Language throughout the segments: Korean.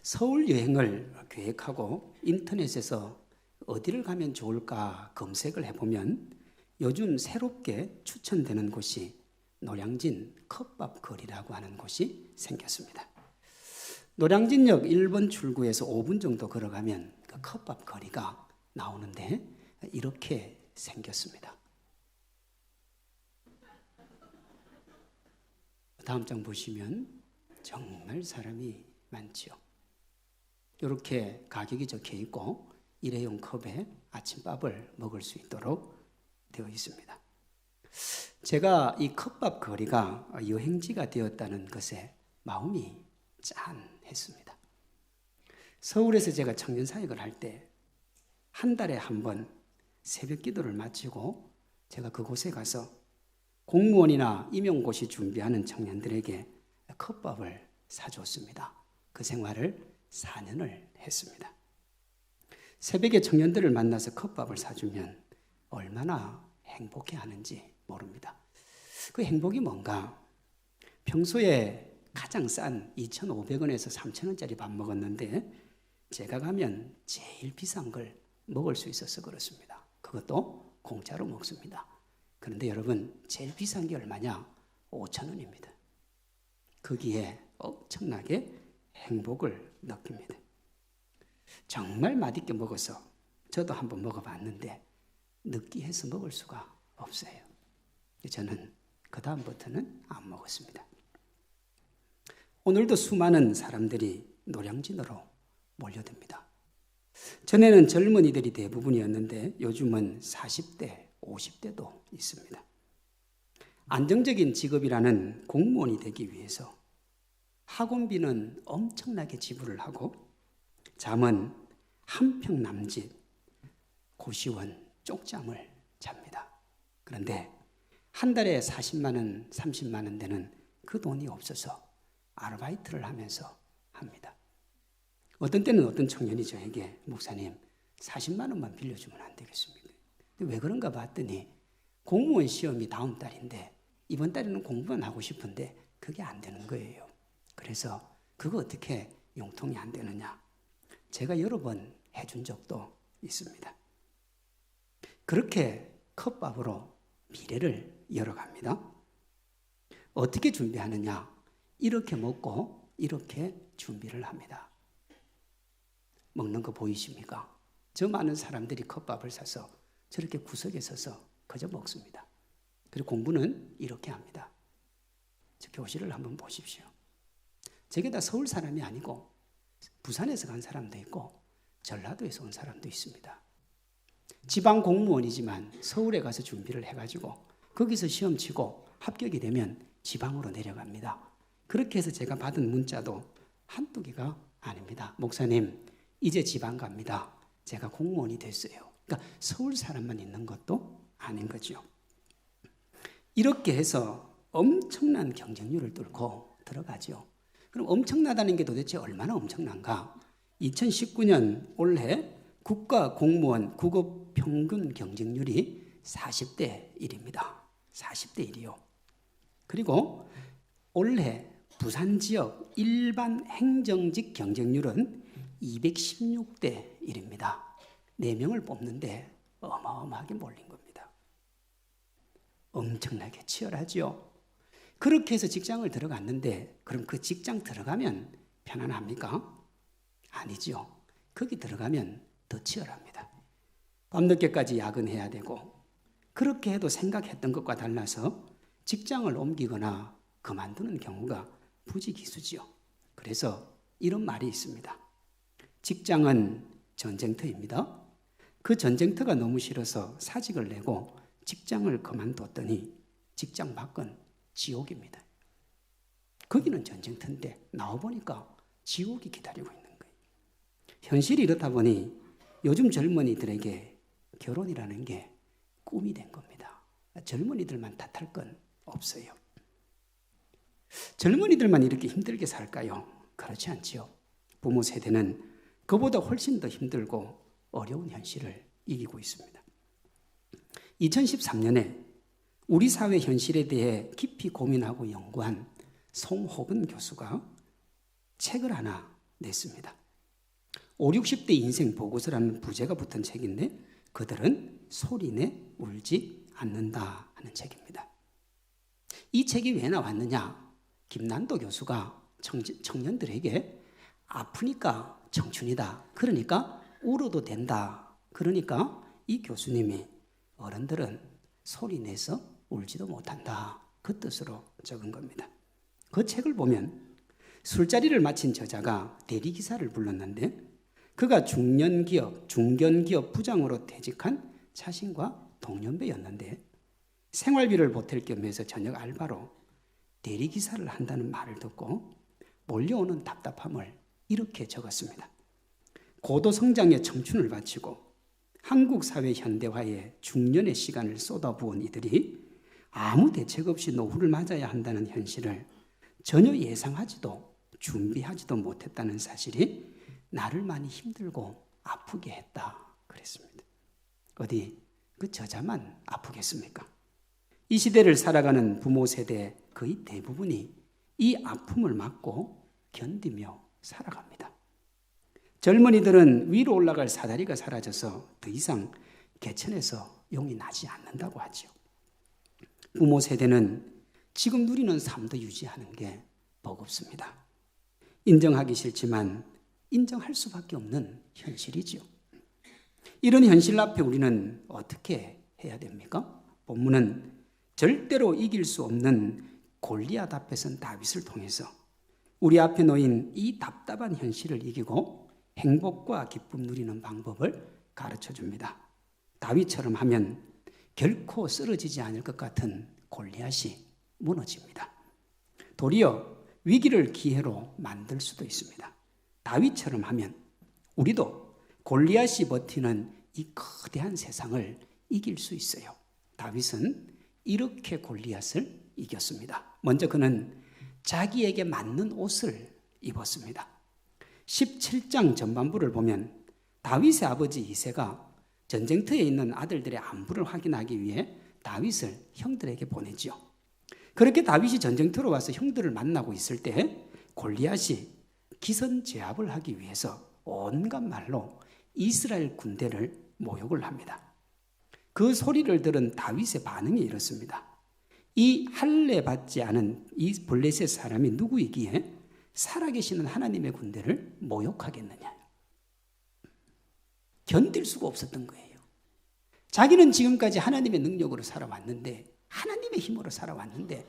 서울 여행을 계획하고 인터넷에서 어디를 가면 좋을까 검색을 해보면 요즘 새롭게 추천되는 곳이 노량진 컵밥 거리라고 하는 곳이 생겼습니다. 노량진역 1번 출구에서 5분 정도 걸어가면 그 컵밥 거리가 나오는데 이렇게 생겼습니다. 다음 장 보시면 정말 사람이 많지요. 이렇게 가격이 적혀 있고 일회용 컵에 아침밥을 먹을 수 있도록 되어 있습니다. 제가 이 컵밥 거리가 여행지가 되었다는 것에 마음이 짠했습니다. 서울에서 제가 청년사역을 할 때 한 달에 한 번 새벽 기도를 마치고 제가 그곳에 가서 공무원이나 임용고시 준비하는 청년들에게 컵밥을 사줬습니다. 그 생활을 4년을 했습니다. 새벽에 청년들을 만나서 컵밥을 사주면 얼마나 행복해하는지 모릅니다. 그 행복이 뭔가? 평소에 가장 싼 2,500원에서 3,000원짜리 밥 먹었는데 제가 가면 제일 비싼 걸 먹을 수 있어서 그렇습니다. 그것도 공짜로 먹습니다. 그런데 여러분, 제일 비싼 게 얼마냐? 5,000원입니다. 거기에 엄청나게 행복을 느낍니다. 정말 맛있게 먹어서 저도 한번 먹어봤는데 느끼해서 먹을 수가 없어요. 저는 그 다음부터는 안 먹었습니다. 오늘도 수많은 사람들이 노량진으로 몰려듭니다. 전에는 젊은이들이 대부분이었는데 요즘은 40대, 50대도 있습니다. 안정적인 직업이라는 공무원이 되기 위해서 학원비는 엄청나게 지불을 하고 잠은 한평 남짓 고시원 쪽잠을 잡니다. 그런데 한 달에 40만 원, 30만 원 되는 그 돈이 없어서 아르바이트를 하면서 합니다. 어떤 때는 어떤 청년이 저에게 목사님 40만 원만 빌려주면 안 되겠습니까? 왜 그런가 봤더니 공무원 시험이 다음 달인데 이번 달에는 공부만 하고 싶은데 그게 안 되는 거예요. 그래서 그거 어떻게 용통이 안 되느냐? 제가 여러 번 해준 적도 있습니다. 그렇게 컵밥으로 미래를 열어갑니다. 어떻게 준비하느냐? 이렇게 먹고 이렇게 준비를 합니다. 먹는 거 보이십니까? 저 많은 사람들이 컵밥을 사서 저렇게 구석에 서서 그저 먹습니다. 그리고 공부는 이렇게 합니다. 저 교실을 한번 보십시오. 저게 다 서울 사람이 아니고 부산에서 간 사람도 있고 전라도에서 온 사람도 있습니다. 지방 공무원이지만 서울에 가서 준비를 해가지고 거기서 시험 치고 합격이 되면 지방으로 내려갑니다. 그렇게 해서 제가 받은 문자도 한두 개가 아닙니다. 목사님, 이제 지방 갑니다. 제가 공무원이 됐어요. 그러니까 서울 사람만 있는 것도 아닌 거죠. 이렇게 해서 엄청난 경쟁률을 뚫고 들어가죠. 그럼 엄청나다는 게 도대체 얼마나 엄청난가? 2019년 올해 국가 공무원 국업 평균 경쟁률이 40대 1입니다. 40대 1이요. 그리고 올해 부산 지역 일반 행정직 경쟁률은 216대 1입니다. 4명을 뽑는데 어마어마하게 몰린 겁니다. 엄청나게 치열하죠. 그렇게 해서 직장을 들어갔는데 그럼 그 직장 들어가면 편안합니까? 아니죠. 거기 들어가면 더 치열합니다. 밤늦게까지 야근해야 되고 그렇게 해도 생각했던 것과 달라서 직장을 옮기거나 그만두는 경우가 부지기수지요. 그래서 이런 말이 있습니다. 직장은 전쟁터입니다. 그 전쟁터가 너무 싫어서 사직을 내고 직장을 그만뒀더니 직장 밖은 지옥입니다. 거기는 전쟁터인데 나와보니까 지옥이 기다리고 있는 거예요. 현실이 이렇다 보니 요즘 젊은이들에게 결혼이라는 게 꿈이 된 겁니다. 젊은이들만 탓할 건 없어요. 젊은이들만 이렇게 힘들게 살까요? 그렇지 않지요. 부모 세대는 그보다 훨씬 더 힘들고 어려운 현실을 이기고 있습니다. 2013년에 우리 사회 현실에 대해 깊이 고민하고 연구한 송호근 교수가 책을 하나 냈습니다. 5, 60대 인생 보고서라는 부제가 붙은 책인데 그들은 소리내 울지 않는다 하는 책입니다. 이 책이 왜 나왔느냐? 김난도 교수가 청년들에게 아프니까 청춘이다. 그러니까 울어도 된다. 그러니까 이 교수님이 어른들은 소리 내서 울지도 못한다. 그 뜻으로 적은 겁니다. 그 책을 보면 술자리를 마친 저자가 대리기사를 불렀는데 그가 중견기업 부장으로 퇴직한 자신과 동년배였는데 생활비를 보탤 겸해서 저녁 알바로 대리기사를 한다는 말을 듣고 몰려오는 답답함을 이렇게 적었습니다. 고도성장에 청춘을 바치고 한국 사회 현대화에 중년의 시간을 쏟아부은 이들이 아무 대책 없이 노후를 맞아야 한다는 현실을 전혀 예상하지도 준비하지도 못했다는 사실이 나를 많이 힘들고 아프게 했다 그랬습니다. 어디 그 저자만 아프겠습니까? 이 시대를 살아가는 부모 세대 거의 대부분이 이 아픔을 맞고 견디며 살아갑니다. 젊은이들은 위로 올라갈 사다리가 사라져서 더 이상 개천에서 용이 나지 않는다고 하죠. 부모 세대는 지금 누리는 삶도 유지하는 게 버겁습니다. 인정하기 싫지만 인정할 수밖에 없는 현실이죠. 이런 현실 앞에 우리는 어떻게 해야 됩니까? 본문은 절대로 이길 수 없는 골리앗 앞에 선 다윗을 통해서 우리 앞에 놓인 이 답답한 현실을 이기고 행복과 기쁨 누리는 방법을 가르쳐 줍니다. 다윗처럼 하면 결코 쓰러지지 않을 것 같은 골리앗이 무너집니다. 도리어 위기를 기회로 만들 수도 있습니다. 다윗처럼 하면 우리도 골리앗이 버티는 이 거대한 세상을 이길 수 있어요. 다윗은 이렇게 골리앗을 이겼습니다. 먼저 그는 자기에게 맞는 옷을 입었습니다. 17장 전반부를 보면 다윗의 아버지 이새가 전쟁터에 있는 아들들의 안부를 확인하기 위해 다윗을 형들에게 보내죠. 그렇게 다윗이 전쟁터로 와서 형들을 만나고 있을 때 골리앗이 기선제압을 하기 위해서 온갖 말로 이스라엘 군대를 모욕을 합니다. 그 소리를 들은 다윗의 반응이 이렇습니다. 이 할례 받지 않은 이 블레셋 사람이 누구이기에 살아계시는 하나님의 군대를 모욕하겠느냐. 견딜 수가 없었던 거예요. 자기는 지금까지 하나님의 능력으로 살아왔는데 하나님의 힘으로 살아왔는데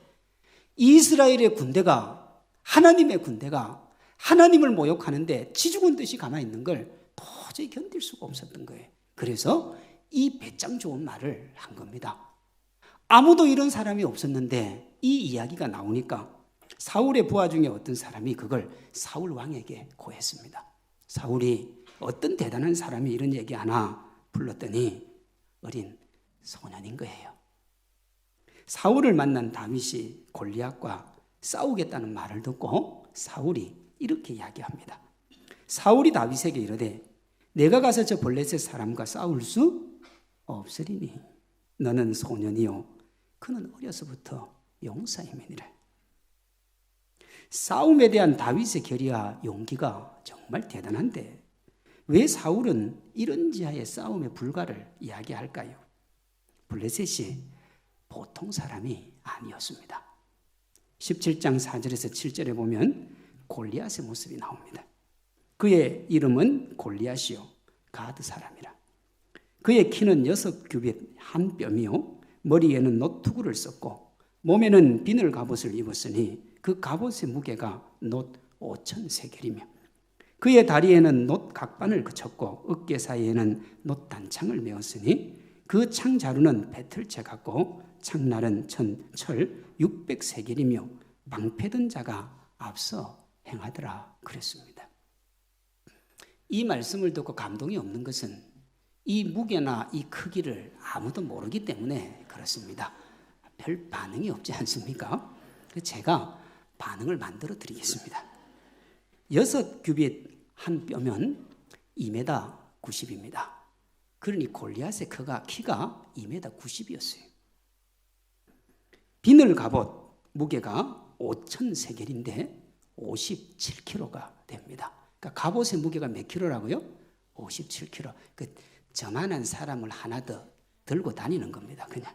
이스라엘의 군대가 하나님의 군대가 하나님을 모욕하는데 지죽은 듯이 가만히 있는 걸 도저히 견딜 수가 없었던 거예요. 그래서 이 배짱 좋은 말을 한 겁니다. 아무도 이런 사람이 없었는데 이 이야기가 나오니까 사울의 부하 중에 어떤 사람이 그걸 사울 왕에게 고했습니다. 사울이 어떤 대단한 사람이 이런 얘기 하나 불렀더니 어린 소년인 거예요. 사울을 만난 다윗이 골리앗과 싸우겠다는 말을 듣고 사울이 이렇게 이야기합니다. 사울이 다윗에게 이르되 내가 가서 저 블레셋 사람과 싸울 수 없으리니 너는 소년이요 그는 어려서부터 용사임이니라. 싸움에 대한 다윗의 결의와 용기가 정말 대단한데 왜 사울은 이런 지하의 싸움의 불가를 이야기할까요? 블레셋이 보통 사람이 아니었습니다. 17장 4절에서 7절에 보면 골리앗의 모습이 나옵니다. 그의 이름은 골리앗이요 가드 사람이라. 그의 키는 6규빗 한 뼘이요 머리에는 노투구를 썼고 몸에는 비늘 갑옷을 입었으니 그 갑옷의 무게가 놋 5,000세겔이며 그의 다리에는 놋 각반을 그쳤고 어깨 사이에는 놋 단창을 메었으니 그 창자루는 배틀채 같고 창날은 철 600세겔이며 방패든 자가 앞서 행하더라 그랬습니다. 이 말씀을 듣고 감동이 없는 것은 이 무게나 이 크기를 아무도 모르기 때문에 그렇습니다. 별 반응이 없지 않습니까? 제가 반응을 만들어 드리겠습니다. 6규빗 한 뼘면 2m 90입니다. 그러니 골리앗의 키가 2m 90이었어요. 비늘 갑옷 무게가 5,000세겔인데 57kg가 됩니다. 그러니까 갑옷의 무게가 몇 킬로라고요? 57킬로. 저만한 사람을 하나 더 들고 다니는 겁니다. 그냥.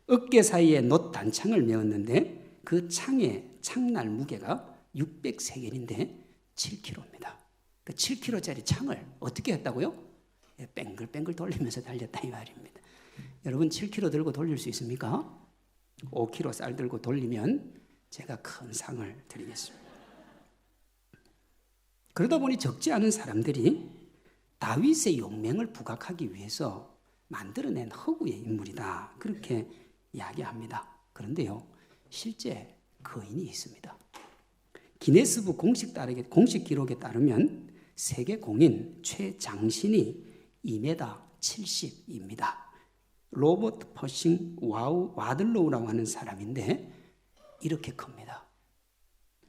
어깨 사이에 놋 단창을 메었는데 그 창의 창날 무게가 600세겔인데 7킬로입니다. 7킬로짜리 창을 어떻게 했다고요? 뺑글뺑글 돌리면서 달렸다 이 말입니다. 여러분 7킬로 들고 돌릴 수 있습니까? 5킬로 쌀 들고 돌리면 제가 큰 상을 드리겠습니다. 그러다 보니 적지 않은 사람들이 다윗의 용맹을 부각하기 위해서 만들어낸 허구의 인물이다. 그렇게 이야기합니다. 그런데요, 실제 거인이 있습니다. 기네스북 공식 기록에 따르면 세계 공인 최장신이 2m 70입니다. 로버트 퍼싱 와들로우라고 하는 사람인데 이렇게 큽니다.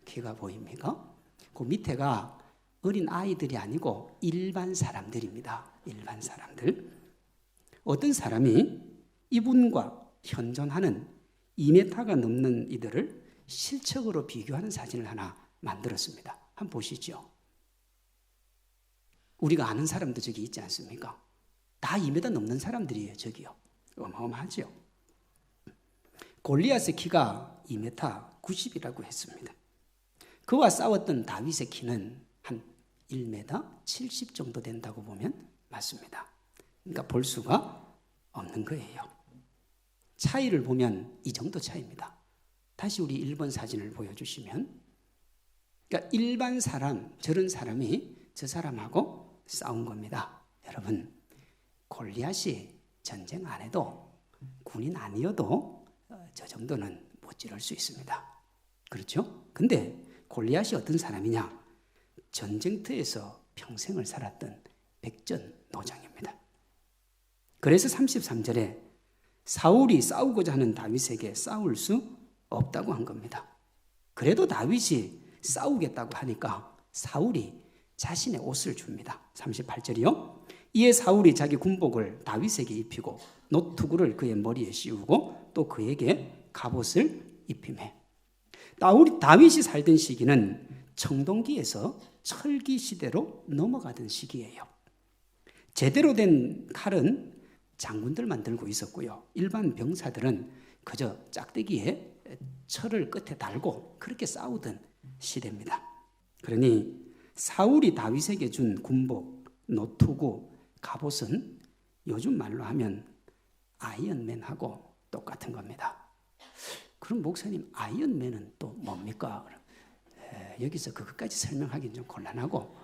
키가 보입니까? 그 밑에가 어린 아이들이 아니고 일반 사람들입니다. 일반 사람들. 어떤 사람이 이분과 현존하는 2m가 넘는 이들을 실적으로 비교하는 사진을 하나 만들었습니다. 한번 보시죠. 우리가 아는 사람도 저기 있지 않습니까? 다 2m 넘는 사람들이에요. 저기요. 어마어마하죠. 골리앗의 키가 2m 90이라고 했습니다. 그와 싸웠던 다윗의 키는 한 1m 70 정도 된다고 보면 맞습니다. 그러니까 볼 수가 없는 거예요. 차이를 보면 이 정도 차이입니다. 다시 우리 1번 사진을 보여주시면, 그러니까 일반 사람, 저런 사람이 저 사람하고 싸운 겁니다. 여러분, 골리앗이 전쟁 안 해도 군인 아니어도 저 정도는 못 지를 수 있습니다. 그렇죠? 근데 골리앗이 어떤 사람이냐? 전쟁터에서 평생을 살았던 백전노장입니다. 그래서 33절에 사울이 싸우고자 하는 다윗에게 싸울 수 없다고 한 겁니다. 그래도 다윗이 싸우겠다고 하니까 사울이 자신의 옷을 줍니다. 38절이요. 이에 사울이 자기 군복을 다윗에게 입히고 놋투구를 그의 머리에 씌우고 또 그에게 갑옷을 입히매. 다윗이 살던 시기는 청동기에서 철기 시대로 넘어가던 시기예요. 제대로 된 칼은 장군들만 들고 있었고요. 일반 병사들은 그저 짝대기에 철을 끝에 달고 그렇게 싸우던 시대입니다. 그러니 사울이 다윗에게 준 군복, 노투구, 갑옷은 요즘 말로 하면 아이언맨하고 똑같은 겁니다. 그럼 목사님, 아이언맨은 또 뭡니까? 여기서 그것까지 설명하기는 좀 곤란하고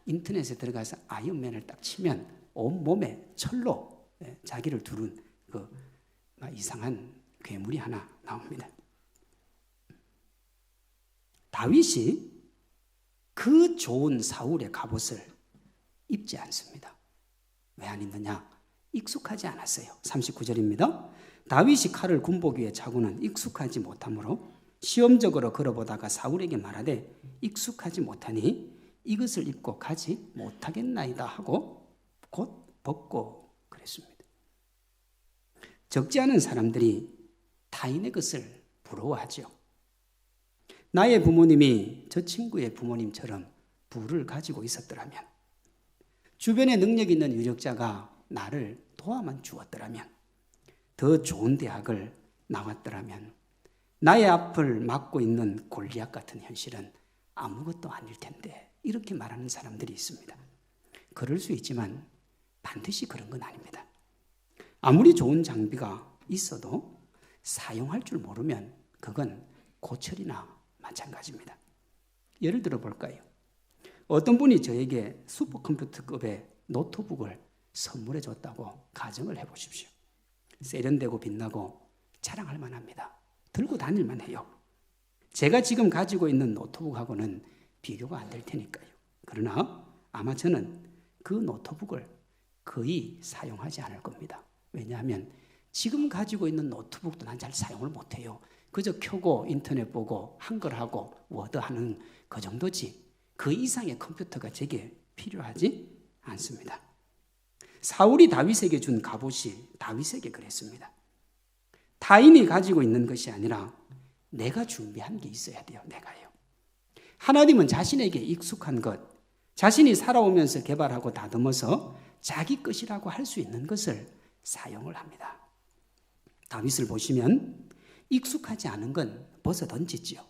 인터넷에 들어가서 아이언맨을 딱 치면 온몸에 철로 자기를 두른 그 이상한 괴물이 하나 나옵니다. 다윗이 그 좋은 사울의 갑옷을 입지 않습니다. 왜 안 입느냐? 익숙하지 않았어요. 39절입니다. 다윗이 칼을 군복 위에 차고는 익숙하지 못하므로 시험적으로 걸어보다가 사울에게 말하되 익숙하지 못하니 이것을 입고 가지 못하겠나이다 하고 곧 벗고 그랬습니다. 적지 않은 사람들이 타인의 것을 부러워하죠. 나의 부모님이 저 친구의 부모님처럼 부를 가지고 있었더라면, 주변에 능력 있는 유력자가 나를 도와만 주었더라면, 더 좋은 대학을 나왔더라면 나의 앞을 막고 있는 골리앗 같은 현실은 아무것도 아닐 텐데, 이렇게 말하는 사람들이 있습니다. 그럴 수 있지만 반드시 그런 건 아닙니다. 아무리 좋은 장비가 있어도 사용할 줄 모르면 그건 고철이나 마찬가지입니다. 예를 들어 볼까요? 어떤 분이 저에게 슈퍼컴퓨터급의 노트북을 선물해 줬다고 가정을 해보십시오. 세련되고 빛나고 자랑할 만합니다. 들고 다닐만 해요. 제가 지금 가지고 있는 노트북하고는 비교가 안 될 테니까요. 그러나 아마 저는 그 노트북을 거의 사용하지 않을 겁니다. 왜냐하면 지금 가지고 있는 노트북도 난 잘 사용을 못해요. 그저 켜고 인터넷 보고 한글하고 워드하는 그 정도지 그 이상의 컴퓨터가 제게 필요하지 않습니다. 사울이 다윗에게 준 갑옷이 다윗에게 그랬습니다. 타인이 가지고 있는 것이 아니라 내가 준비한 게 있어야 돼요. 내가요. 하나님은 자신에게 익숙한 것, 자신이 살아오면서 개발하고 다듬어서 자기 것이라고 할 수 있는 것을 사용을 합니다. 다윗을 보시면 익숙하지 않은 건 벗어 던지지요.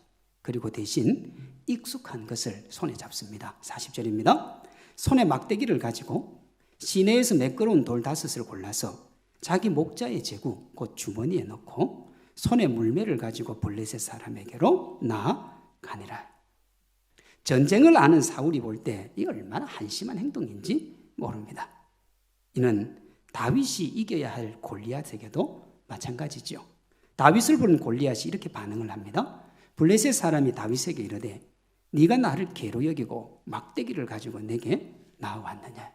그리고 대신 익숙한 것을 손에 잡습니다. 40절입니다. 손에 막대기를 가지고 시내에서 매끄러운 돌 5을 골라서 자기 목자의 제구, 곧 주머니에 넣고 손에 물매를 가지고 블레셋 사람에게로 나아가니라. 전쟁을 아는 사울이 볼 때 이 얼마나 한심한 행동인지 모릅니다. 이는 다윗이 이겨야 할 골리앗에게도 마찬가지죠. 다윗을 부른 골리앗이 이렇게 반응을 합니다. 블레셋 사람이 다윗에게 이르되 네가 나를 개로 여기고 막대기를 가지고 내게 나와왔느냐.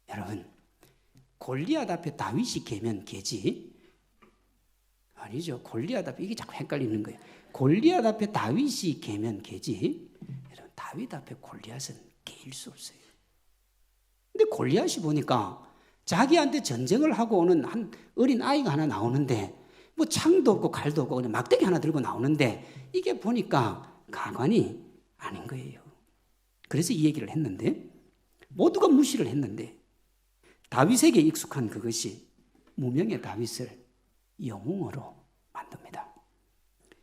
여러분, 골리앗 앞에 다윗이 개면 개지, 아니죠. 골리앗 앞에, 이게 자꾸 헷갈리는 거예요. 골리앗 앞에 다윗이 개면 개지, 여러분, 다윗 앞에 골리앗은 개일 수 없어요. 근데 골리앗이 보니까 자기한테 전쟁을 하고 오는 한 어린 아이가 하나 나오는데 뭐 창도 없고 칼도 없고 그냥 막대기 하나 들고 나오는데 이게 보니까 가관이 아닌 거예요. 그래서 이 얘기를 했는데 모두가 무시를 했는데 다윗에게 익숙한 그것이 무명의 다윗을 영웅으로 만듭니다.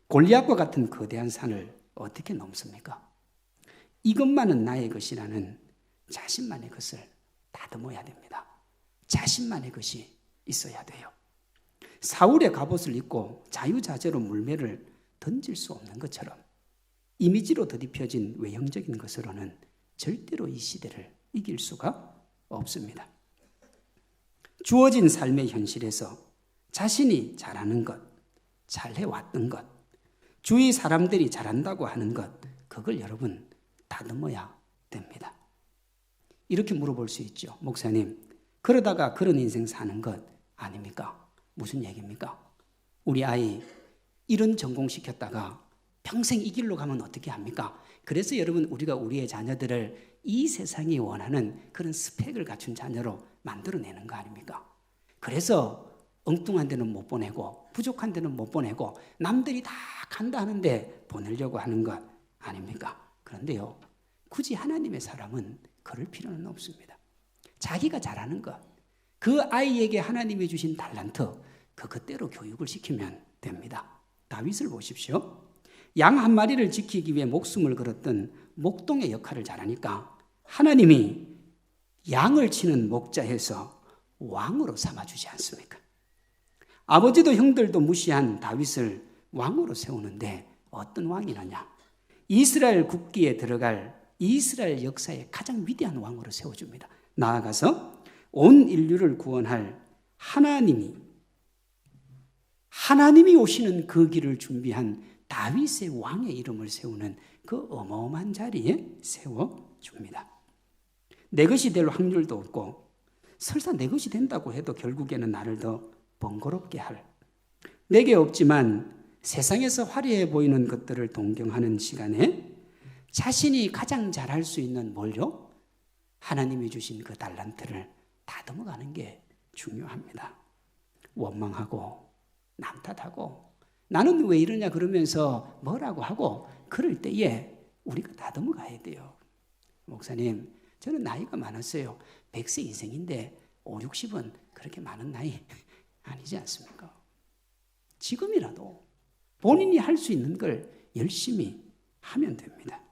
골리앗과 같은 거대한 산을 어떻게 넘습니까? 이것만은 나의 것이라는 자신만의 것을 다듬어야 됩니다. 자신만의 것이 있어야 돼요. 사울의 갑옷을 입고 자유자재로 물매를 던질 수 없는 것처럼 이미지로 더딥혀진 외형적인 것으로는 절대로 이 시대를 이길 수가 없습니다. 주어진 삶의 현실에서 자신이 잘하는 것, 잘해왔던 것, 주위 사람들이 잘한다고 하는 것, 그걸 여러분 다듬어야 됩니다. 이렇게 물어볼 수 있죠. 목사님, 그러다가 그런 인생 사는 것 아닙니까? 무슨 얘기입니까? 우리 아이 이런 전공시켰다가 평생 이 길로 가면 어떻게 합니까? 그래서 여러분, 우리가 우리의 자녀들을 이 세상이 원하는 그런 스펙을 갖춘 자녀로 만들어내는 거 아닙니까? 그래서 엉뚱한 데는 못 보내고 부족한 데는 못 보내고 남들이 다 간다 하는데 보내려고 하는 것 아닙니까? 그런데요, 굳이 하나님의 사람은 그럴 필요는 없습니다. 자기가 잘하는 것, 그 아이에게 하나님이 주신 달란트, 그것대로 교육을 시키면 됩니다. 다윗을 보십시오. 양 한 마리를 지키기 위해 목숨을 걸었던 목동의 역할을 잘하니까 하나님이 양을 치는 목자에서 왕으로 삼아주지 않습니까? 아버지도 형들도 무시한 다윗을 왕으로 세우는데 어떤 왕이느냐? 이스라엘 국기에 들어갈 이스라엘 역사의 가장 위대한 왕으로 세워줍니다. 나아가서 온 인류를 구원할 하나님이 오시는 그 길을 준비한 다윗의 왕의 이름을 세우는 그 어마어마한 자리에 세워줍니다. 내 것이 될 확률도 없고 설사 내 것이 된다고 해도 결국에는 나를 더 번거롭게 할, 내게 없지만 세상에서 화려해 보이는 것들을 동경하는 시간에 자신이 가장 잘할 수 있는 뭘요? 하나님이 주신 그 달란트를 다듬어가는 게 중요합니다. 원망하고 남 탓하고 나는 왜 이러냐 그러면서 뭐라고 하고 그럴 때에 우리가 다듬어 가야 돼요. 목사님, 저는 나이가 많았어요. 100세 인생인데 5, 60은 그렇게 많은 나이 아니지 않습니까? 지금이라도 본인이 할 수 있는 걸 열심히 하면 됩니다.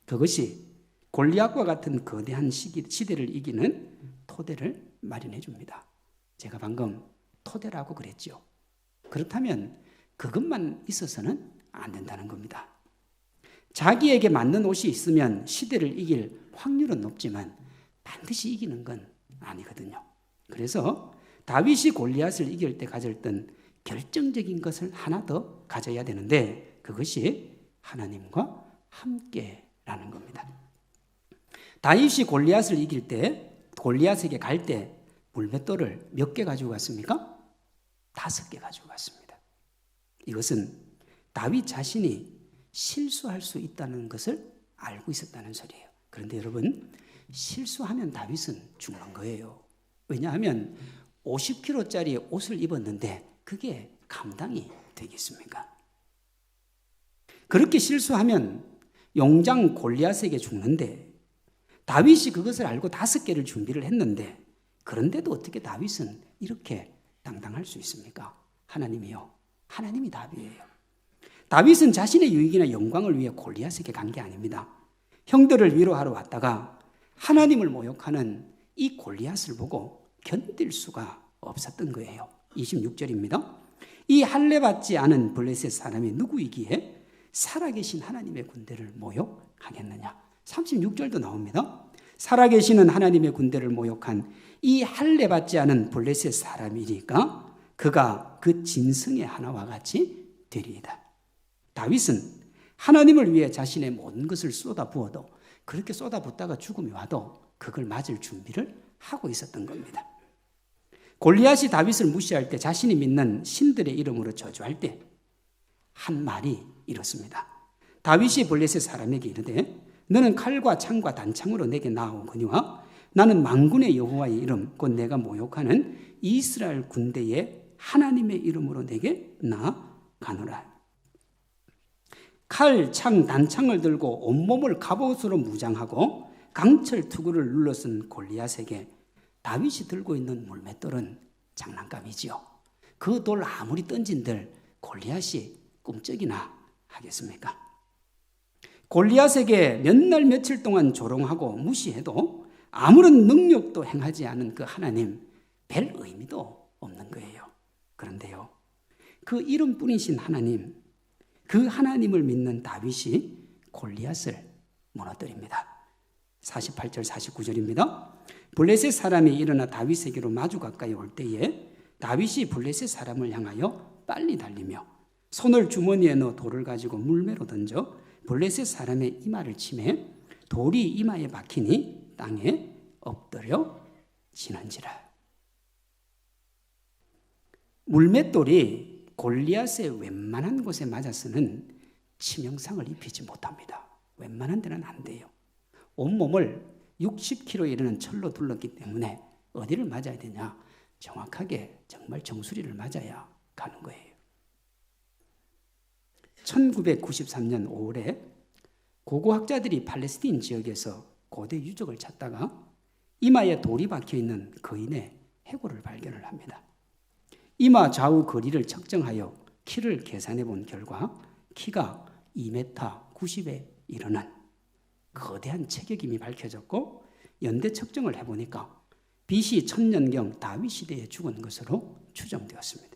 그것이 골리앗과 같은 거대한 시대를 이기는 토대를 마련해 줍니다. 제가 방금 토대라고 그랬죠. 그렇다면 그것만 있어서는 안 된다는 겁니다. 자기에게 맞는 옷이 있으면 시대를 이길 확률은 높지만 반드시 이기는 건 아니거든요. 그래서 다윗이 골리앗을 이길 때 가졌던 결정적인 것을 하나 더 가져야 되는데 그것이 하나님과 함께라는 겁니다. 다윗이 골리앗을 이길 때, 골리앗에게 갈 때 물맷돌을 몇 개 가지고 갔습니까? 5개 가지고 갔습니다. 이것은 다윗 자신이 실수할 수 있다는 것을 알고 있었다는 소리예요. 그런데 여러분, 실수하면 다윗은 죽는 거예요. 왜냐하면 50kg짜리 옷을 입었는데 그게 감당이 되겠습니까? 그렇게 실수하면 용장 골리앗에게 죽는데 다윗이 그것을 알고 5개를 준비를 했는데 그런데도 어떻게 다윗은 이렇게 당당할 수 있습니까? 하나님이요. 하나님이 답이에요. 다윗은 자신의 유익이나 영광을 위해 골리앗에게 간 게 아닙니다. 형들을 위로하러 왔다가 하나님을 모욕하는 이 골리앗을 보고 견딜 수가 없었던 거예요. 26절입니다. 이 할례받지 않은 블레셋 사람이 누구이기에 살아계신 하나님의 군대를 모욕하겠느냐. 36절도 나옵니다. 살아계시는 하나님의 군대를 모욕한 이 할례받지 않은 블레셋 사람이니까 그가 그 진성의 하나와 같이 되리이다. 다윗은 하나님을 위해 자신의 모든 것을 쏟아부어도 그렇게 쏟아붓다가 죽음이 와도 그걸 맞을 준비를 하고 있었던 겁니다. 골리앗이 다윗을 무시할 때 자신이 믿는 신들의 이름으로 저주할 때 한 말이 이렇습니다. 다윗이 블레셋 사람에게 이르되 너는 칼과 창과 단창으로 내게 나아오거니와 나는 만군의 여호와의 이름 곧 내가 모욕하는 이스라엘 군대의 하나님의 이름으로 내게 나아가노라. 칼, 창, 단창을 들고 온몸을 갑옷으로 무장하고 강철 투구를 눌러쓴 골리앗에게 다윗이 들고 있는 물맷돌은 장난감이지요. 그 돌 아무리 던진들 골리앗이 꿈쩍이나 하겠습니까? 골리앗에게 몇 날 며칠 동안 조롱하고 무시해도 아무런 능력도 행하지 않은 그 하나님 별 의미도 없는 거예요. 그런데요, 그 이름뿐이신 하나님, 그 하나님을 믿는 다윗이 골리앗을 무너뜨립니다. 48절 49절입니다. 블레셋 사람이 일어나 다윗에게로 마주 가까이 올 때에 다윗이 블레셋 사람을 향하여 빨리 달리며 손을 주머니에 넣어 돌을 가지고 물매로 던져 블레셋 사람의 이마를 치매 돌이 이마에 박히니 땅에 엎드려 지는지라. 물맷돌이 골리앗의 웬만한 곳에 맞아서는 치명상을 입히지 못합니다. 웬만한 데는 안 돼요. 온몸을 60kg에 이르는 철로 둘렀기 때문에 어디를 맞아야 되냐? 정확하게 정말 정수리를 맞아야 가는 거예요. 1993년 5월에 고고학자들이 팔레스틴 지역에서 고대 유적을 찾다가 이마에 돌이 박혀있는 거인의 해골을 발견을 합니다. 이마 좌우 거리를 측정하여 키를 계산해 본 결과 키가 2m 90에 이르는 거대한 체격임이 밝혀졌고 연대 측정을 해보니까 BC 1000년경 다윗 시대에 죽은 것으로 추정되었습니다.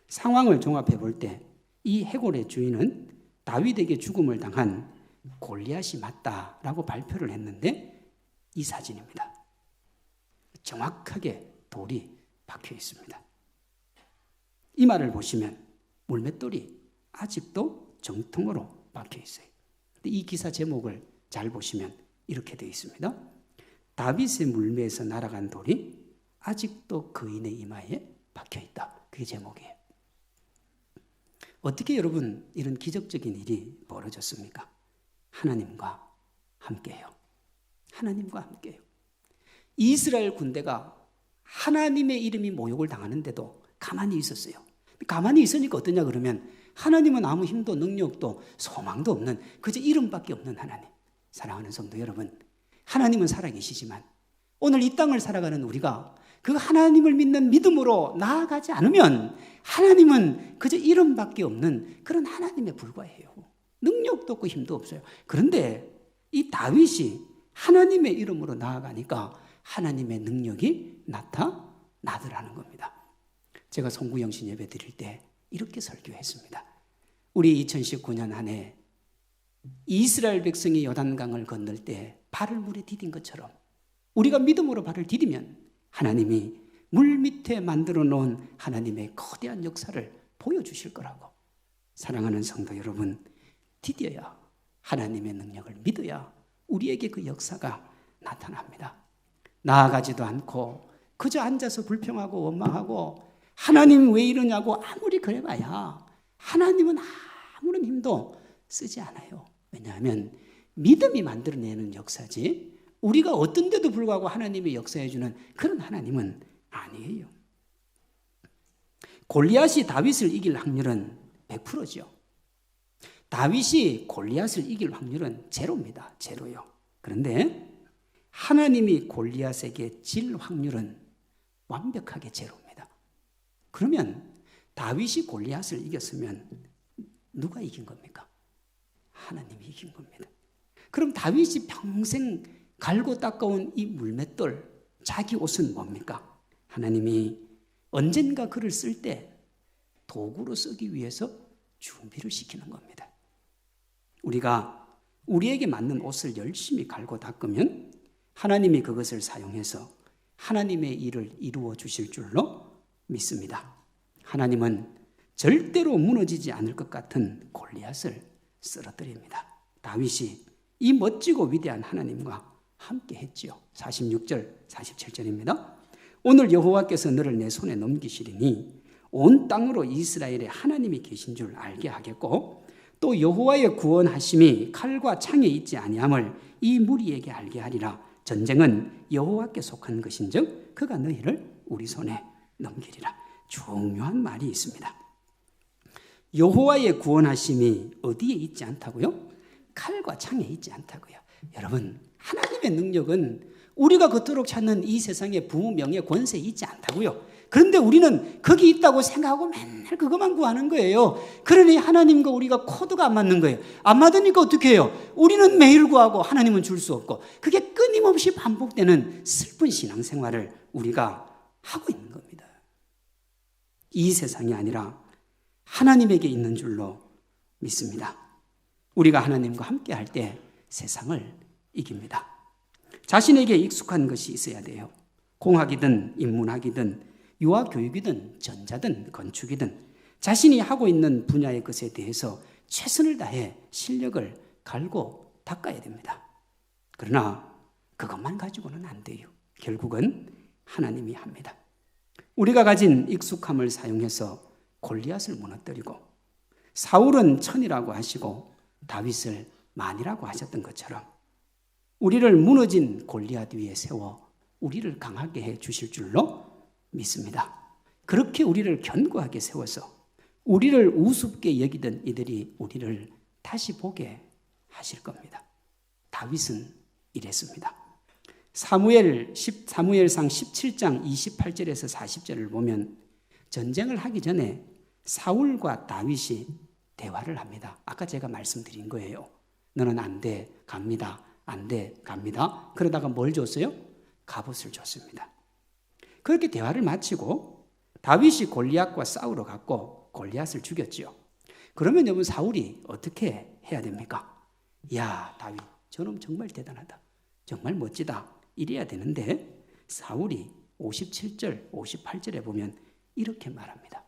상황을 종합해 볼 때 이 해골의 주인은 다윗에게 죽음을 당한 골리앗이 맞다라고 발표를 했는데 이 사진입니다. 정확하게 돌이 박혀 있습니다. 이마를 보시면 물맷돌이 아직도 정통으로 박혀 있어요. 이 기사 제목을 잘 보시면 이렇게 되어 있습니다. 다윗의 물매에서 날아간 돌이 아직도 거인의 이마에 박혀 있다. 그게 제목이에요. 어떻게 여러분 이런 기적적인 일이 벌어졌습니까? 하나님과 함께해요. 하나님과 함께해요. 이스라엘 군대가 하나님의 이름이 모욕을 당하는데도 가만히 있었어요. 가만히 있으니까 어떠냐 그러면 하나님은 아무 힘도 능력도 소망도 없는 그저 이름밖에 없는 하나님. 사랑하는 성도 여러분, 하나님은 살아계시지만 오늘 이 땅을 살아가는 우리가 그 하나님을 믿는 믿음으로 나아가지 않으면 하나님은 그저 이름밖에 없는 그런 하나님에 불과해요. 능력도 없고 힘도 없어요. 그런데 이 다윗이 하나님의 이름으로 나아가니까 하나님의 능력이 나타나더라는 겁니다. 제가 송구영신 예배 드릴 때 이렇게 설교했습니다. 우리 2019년 한 해 이스라엘 백성이 요단강을 건널 때 발을 물에 디딘 것처럼 우리가 믿음으로 발을 디디면 하나님이 물 밑에 만들어 놓은 하나님의 거대한 역사를 보여주실 거라고. 사랑하는 성도 여러분, 디뎌야 하나님의 능력을 믿어야 우리에게 그 역사가 나타납니다. 나아가지도 않고 그저 앉아서 불평하고 원망하고 하나님 왜 이러냐고 아무리 그래봐야 하나님은 아무런 힘도 쓰지 않아요. 왜냐하면 믿음이 만들어내는 역사지 우리가 어떤 데도 불구하고 하나님이 역사해주는 그런 하나님은 아니에요. 골리앗이 다윗을 이길 확률은 100%죠. 다윗이 골리앗을 이길 확률은 제로입니다. 제로요. 그런데 하나님이 골리앗에게 질 확률은 완벽하게 제로입니다. 그러면 다윗이 골리앗을 이겼으면 누가 이긴 겁니까? 하나님이 이긴 겁니다. 그럼 다윗이 평생 갈고 닦아온 이 물맷돌, 자기 옷은 뭡니까? 하나님이 언젠가 그를 쓸 때 도구로 쓰기 위해서 준비를 시키는 겁니다. 우리가 우리에게 맞는 옷을 열심히 갈고 닦으면 하나님이 그것을 사용해서 하나님의 일을 이루어 주실 줄로 믿습니다. 하나님은 절대로 무너지지 않을 것 같은 골리앗을 쓰러뜨립니다. 다윗이 이 멋지고 위대한 하나님과 함께 했지요. 46절, 47절입니다. 오늘 여호와께서 너를 내 손에 넘기시리니 온 땅으로 이스라엘에 하나님이 계신 줄 알게 하겠고 또 여호와의 구원하심이 칼과 창에 있지 아니함을 이 무리에게 알게 하리라. 전쟁은 여호와께 속한 것인즉 그가 너희를 우리 손에 넘기리라. 중요한 말이 있습니다. 여호와의 구원하심이 어디에 있지 않다고요? 칼과 창에 있지 않다고요. 여러분, 하나님의 능력은 우리가 그토록 찾는 이 세상의 부무, 명예, 권세에 있지 않다고요. 그런데 우리는 거기 있다고 생각하고 맨날 그것만 구하는 거예요. 그러니 하나님과 우리가 코드가 안 맞는 거예요. 안 맞으니까 어떻게 해요? 우리는 매일 구하고 하나님은 줄 수 없고 그게 끊임없이 반복되는 슬픈 신앙생활을 우리가 하고 있는 겁니다. 이 세상이 아니라 하나님에게 있는 줄로 믿습니다. 우리가 하나님과 함께 할 때 세상을 이깁니다. 자신에게 익숙한 것이 있어야 돼요. 공학이든 인문학이든 유아교육이든 전자든 건축이든 자신이 하고 있는 분야의 것에 대해서 최선을 다해 실력을 갈고 닦아야 됩니다. 그러나 그것만 가지고는 안 돼요. 결국은 하나님이 합니다. 우리가 가진 익숙함을 사용해서 골리앗을 무너뜨리고 사울은 천이라고 하시고 다윗을 만이라고 하셨던 것처럼 우리를 무너진 골리앗 위에 세워 우리를 강하게 해 주실 줄로 믿습니다. 그렇게 우리를 견고하게 세워서 우리를 우습게 여기던 이들이 우리를 다시 보게 하실 겁니다. 다윗은 이랬습니다. 사무엘상 17장 28절에서 40절을 보면 전쟁을 하기 전에 사울과 다윗이 대화를 합니다. 아까 제가 말씀드린 거예요. 너는 안 돼, 갑니다. 안 돼, 갑니다. 그러다가 뭘 줬어요? 갑옷을 줬습니다. 그렇게 대화를 마치고 다윗이 골리앗과 싸우러 갔고 골리앗을 죽였지요. 그러면 여러분 사울이 어떻게 해야 됩니까? 야, 다윗 저놈 정말 대단하다. 정말 멋지다. 이래야 되는데 사울이 57절, 58절에 보면 이렇게 말합니다.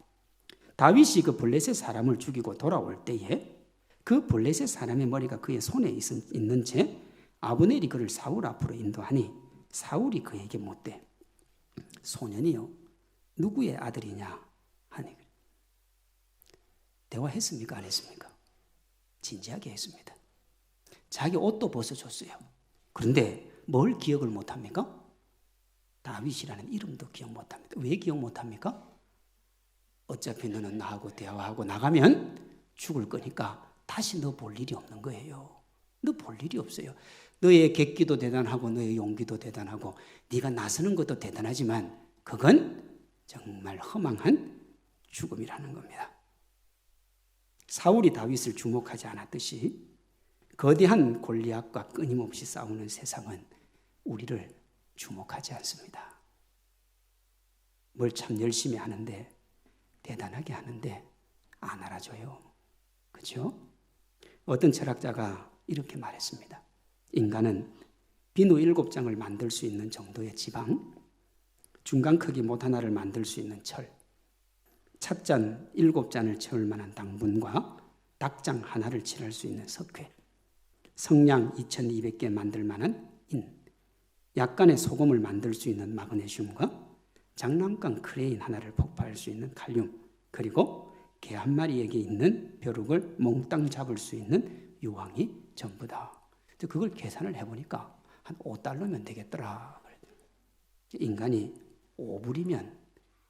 다윗이 그 블레셋 사람을 죽이고 돌아올 때에 그 블레셋 사람의 머리가 그의 손에 있는 채 아브넬이 그를 사울 앞으로 인도하니 사울이 그에게 묻되 소년이요 누구의 아들이냐 하니 대화했습니까? 안 했습니까? 진지하게 했습니다. 자기 옷도 벗어줬어요. 그런데 뭘 기억을 못합니까? 다윗이라는 이름도 기억 못합니다. 왜 기억 못합니까? 어차피 너는 나하고 대화하고 나가면 죽을 거니까 다시 너 볼 일이 없는 거예요. 너 볼 일이 없어요. 너의 객기도 대단하고 너의 용기도 대단하고 네가 나서는 것도 대단하지만 그건 정말 허망한 죽음이라는 겁니다. 사울이 다윗을 주목하지 않았듯이 거대한 골리앗과 끊임없이 싸우는 세상은 우리를 주목하지 않습니다. 뭘 참 열심히 하는데 대단하게 하는데 안 알아줘요. 그렇죠? 어떤 철학자가 이렇게 말했습니다. 인간은 비누 7장을 만들 수 있는 정도의 지방, 중간 크기 못 하나를 만들 수 있는 철, 찻잔 7잔을 채울 만한 당분과 닭장 하나를 칠할 수 있는 석회, 성냥 2200개 만들 만한 인, 약간의 소금을 만들 수 있는 마그네슘과 장난감 크레인 하나를 폭파할 수 있는 칼륨, 그리고 개 한 마리에게 있는 벼룩을 몽땅 잡을 수 있는 유황이 전부다. 그걸 계산을 해보니까 한 5달러면 되겠더라. 인간이 5불이면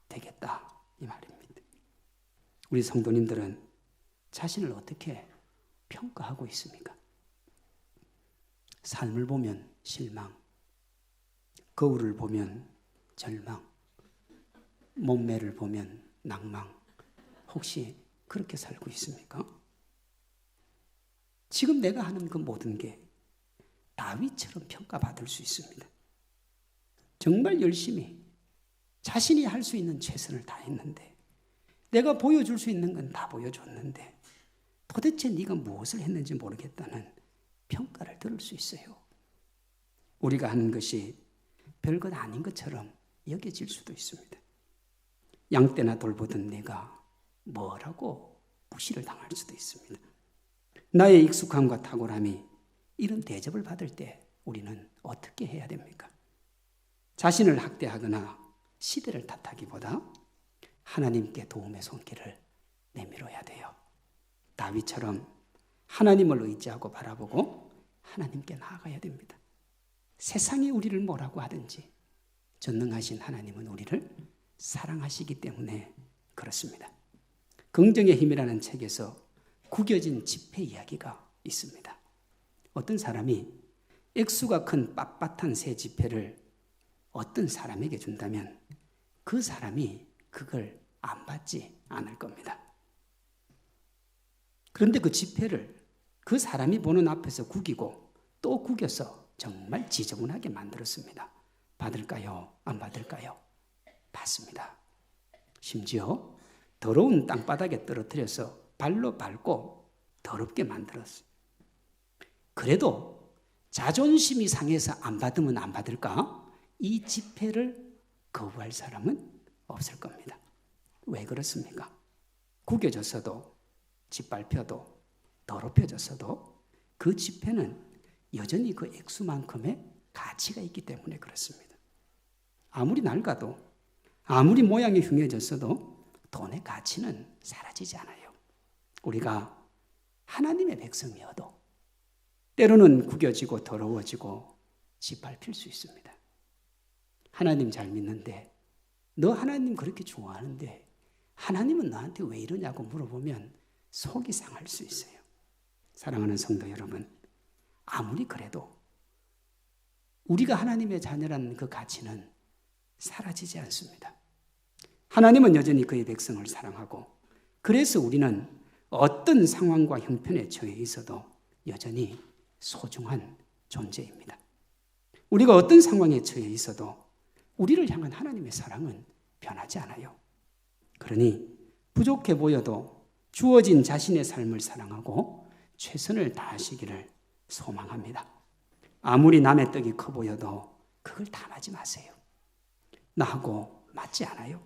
되겠다. 이 말입니다. 우리 성도님들은 자신을 어떻게 평가하고 있습니까? 삶을 보면 실망, 거울을 보면 절망, 몸매를 보면 낭망. 혹시 그렇게 살고 있습니까? 지금 내가 하는 그 모든 게 다윗처럼 평가받을 수 있습니다. 정말 열심히 자신이 할 수 있는 최선을 다했는데, 내가 보여줄 수 있는 건 다 보여줬는데 도대체 네가 무엇을 했는지 모르겠다는 평가를 들을 수 있어요. 우리가 하는 것이 별것 아닌 것처럼 여겨질 수도 있습니다. 양떼나 돌보던 내가 뭐라고 무시를 당할 수도 있습니다. 나의 익숙함과 탁월함이 이런 대접을 받을 때 우리는 어떻게 해야 됩니까? 자신을 학대하거나 시대를 탓하기보다 하나님께 도움의 손길을 내밀어야 돼요. 다윗처럼 하나님을 의지하고 바라보고 하나님께 나아가야 됩니다. 세상이 우리를 뭐라고 하든지 전능하신 하나님은 우리를 사랑하시기 때문에 그렇습니다. 긍정의 힘이라는 책에서 구겨진 지폐 이야기가 있습니다. 어떤 사람이 액수가 큰 빳빳한 새 지폐를 어떤 사람에게 준다면 그 사람이 그걸 안 받지 않을 겁니다. 그런데 그 지폐를 그 사람이 보는 앞에서 구기고 또 구겨서 정말 지저분하게 만들었습니다. 받을까요? 안 받을까요? 받습니다. 심지어 더러운 땅바닥에 떨어뜨려서 발로 밟고 더럽게 만들었어요. 그래도 자존심이 상해서 안 받으면 안 받을까? 이 지폐를 거부할 사람은 없을 겁니다. 왜 그렇습니까? 구겨졌어도 짓밟혀도 더럽혀졌어도 그 지폐는 여전히 그 액수만큼의 가치가 있기 때문에 그렇습니다. 아무리 낡아도 아무리 모양이 흉해졌어도 돈의 가치는 사라지지 않아요. 우리가 하나님의 백성이어도 때로는 구겨지고 더러워지고 짓밟힐 수 있습니다. 하나님 잘 믿는데 너 하나님 그렇게 좋아하는데 하나님은 나한테 왜 이러냐고 물어보면 속이 상할 수 있어요. 사랑하는 성도 여러분, 아무리 그래도 우리가 하나님의 자녀라는 그 가치는 사라지지 않습니다. 하나님은 여전히 그의 백성을 사랑하고 그래서 우리는 어떤 상황과 형편에 처해 있어도 여전히 소중한 존재입니다. 우리가 어떤 상황에 처해 있어도 우리를 향한 하나님의 사랑은 변하지 않아요. 그러니 부족해 보여도 주어진 자신의 삶을 사랑하고 최선을 다하시기를 소망합니다. 아무리 남의 떡이 커 보여도 그걸 탐하지 마세요. 나하고 맞지 않아요.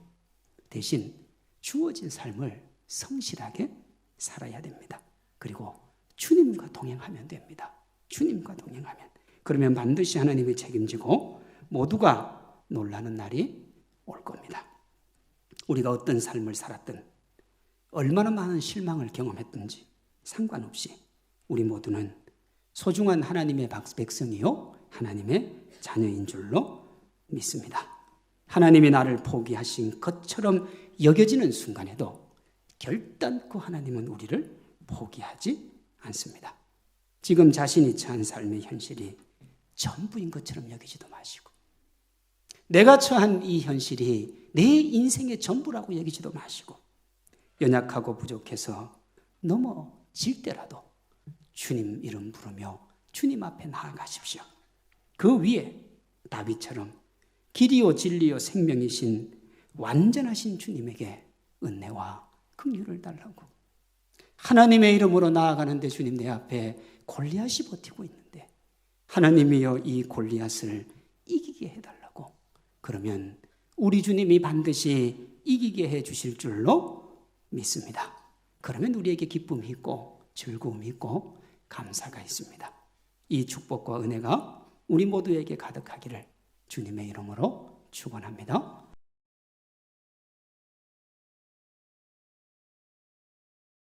대신 주어진 삶을 성실하게 살아야 됩니다. 그리고 주님과 동행하면 됩니다. 주님과 동행하면. 그러면 반드시 하나님이 책임지고 모두가 놀라는 날이 올 겁니다. 우리가 어떤 삶을 살았든 얼마나 많은 실망을 경험했든지 상관없이 우리 모두는 소중한 하나님의 백성이요 하나님의 자녀인 줄로 믿습니다. 하나님이 나를 포기하신 것처럼 여겨지는 순간에도 결단코 하나님은 우리를 포기하지 않습니다. 지금 자신이 처한 삶의 현실이 전부인 것처럼 여기지도 마시고 내가 처한 이 현실이 내 인생의 전부라고 여기지도 마시고 연약하고 부족해서 넘어질 때라도 주님 이름 부르며 주님 앞에 나아가십시오. 그 위에 다윗처럼 길이요 진리요 생명이신 완전하신 주님에게 은혜와 긍휼을 달라고. 하나님의 이름으로 나아가는데 주님 내 앞에 골리앗이 버티고 있는데 하나님이여 이 골리앗을 이기게 해달라고. 그러면 우리 주님이 반드시 이기게 해주실 줄로 믿습니다. 그러면 우리에게 기쁨이 있고 즐거움이 있고 감사가 있습니다. 이 축복과 은혜가 우리 모두에게 가득하기를 주님의 이름으로 축원합니다.